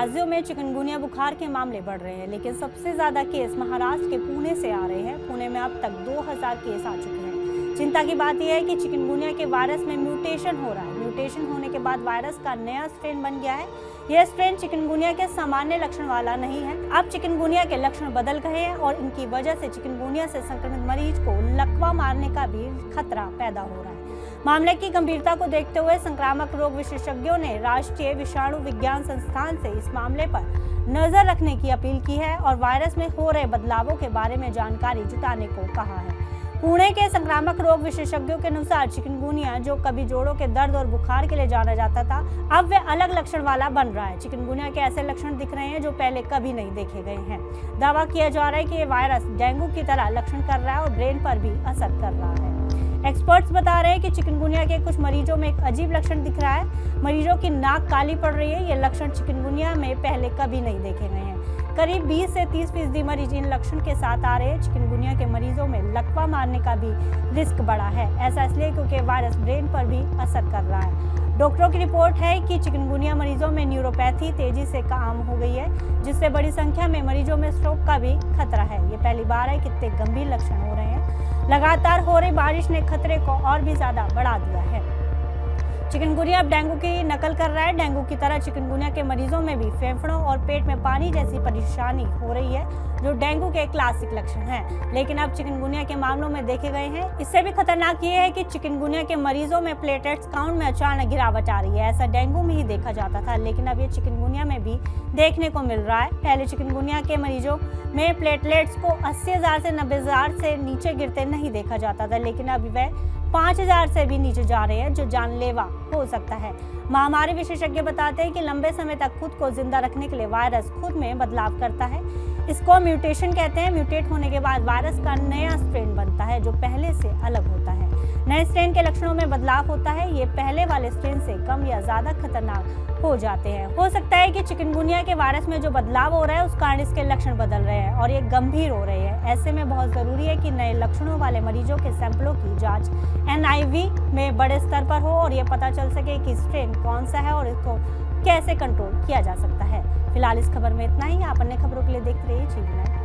राज्यों में चिकनगुनिया बुखार के मामले बढ़ रहे हैं, लेकिन सबसे ज्यादा केस महाराष्ट्र के पुणे से आ रहे हैं। पुणे में अब तक 2000 केस आ चुके हैं। चिंता की बात यह है कि चिकनगुनिया के वायरस में म्यूटेशन हो रहा है। म्यूटेशन होने के बाद वायरस का नया स्ट्रेन बन गया है। यह स्ट्रेन चिकनगुनिया के सामान्य लक्षण वाला नहीं है। अब चिकनगुनिया के लक्षण बदल गए हैं और इनकी वजह से चिकनगुनिया से संक्रमित मरीज को लकवा मारने का भी खतरा पैदा हो रहा है। मामले की गंभीरता को देखते हुए संक्रामक रोग विशेषज्ञों ने राष्ट्रीय विषाणु विज्ञान संस्थान से इस मामले पर नजर रखने की अपील की है और वायरस में हो रहे बदलावों के बारे में जानकारी जुटाने को कहा है। पुणे के संक्रामक रोग विशेषज्ञों के अनुसार चिकनगुनिया, जो कभी जोड़ों के दर्द और बुखार के लिए जाना जाता था, अब वे अलग लक्षण वाला बन रहा है। चिकनगुनिया के ऐसे लक्षण दिख रहे हैं जो पहले कभी नहीं देखे गए हैं। दावा किया जा रहा है कि ये वायरस डेंगू की तरह लक्षण कर रहा है और ब्रेन पर भी असर कर रहा है। एक्सपर्ट्स बता रहे हैं कि चिकनगुनिया के कुछ मरीजों में एक अजीब लक्षण दिख रहा है। मरीजों की नाक काली पड़ रही है। ये लक्षण चिकनगुनिया में पहले कभी नहीं देखे गए हैं। करीब 20 से 30% मरीज इन लक्षण के साथ आ रहे हैं। चिकनगुनिया के मरीजों में लकवा मारने का भी रिस्क बढ़ा है। ऐसा इसलिए क्योंकि वायरस ब्रेन पर भी असर कर रहा है। डॉक्टरों की रिपोर्ट है कि चिकनगुनिया मरीजों में न्यूरोपैथी तेजी से आम हो गई है, जिससे बड़ी संख्या में मरीजों में स्ट्रोक का भी खतरा है। ये पहली बार है कितने गंभीर लक्षण हो रहे हैं। लगातार हो रही बारिश ने खतरे को और भी ज्यादा बढ़ा दिया है। चिकनगुनिया अब डेंगू की नकल कर रहा है। डेंगू की तरह चिकनगुनिया के मरीजों में भी फेफड़ों और पेट में पानी जैसी परेशानी हो रही है, जो डेंगू के क्लासिक लक्षण हैं, लेकिन अब चिकनगुनिया के मामलों में देखे गए हैं। इससे भी खतरनाक ये है कि चिकनगुनिया के मरीजों में प्लेटलेट्स काउंट में अचानक गिरावट आ रही है। ऐसा डेंगू में ही देखा जाता था, लेकिन अब ये चिकनगुनिया में भी देखने को मिल रहा है। पहले चिकनगुनिया के मरीजों में प्लेटलेट्स को 80,000 से 90,000 से नीचे गिरते नहीं देखा जाता था, लेकिन अब वह 5,000 से भी नीचे जा रहे हैं, जो जानलेवा हो सकता है। महामारी विशेषज्ञ बताते हैं कि लंबे समय तक खुद को जिंदा रखने के लिए वायरस खुद में बदलाव करता है। इसको म्यूटेशन कहते हैं। म्यूटेट होने के बाद वायरस का नया स्ट्रेन बनता है, जो पहले से अलग होता है। नए स्ट्रेन के लक्षणों में बदलाव होता है। ये पहले वाले स्ट्रेन से कम या ज्यादा खतरनाक हो जाते हैं। हो सकता है कि चिकनगुनिया के वायरस में जो बदलाव हो रहा है उस कारण इसके लक्षण बदल रहे हैं और ये गंभीर हो रहे हैं। ऐसे में बहुत जरूरी है कि नए लक्षणों वाले मरीजों के सैंपलों की जांच NIV में बड़े स्तर पर हो और ये पता चल सके कि स्ट्रेन कौन सा है और इसको कैसे कंट्रोल किया जा सकता है। फिलहाल इस खबर में इतना ही। आप अन्य खबरों के लिए देखते रहिए GV9।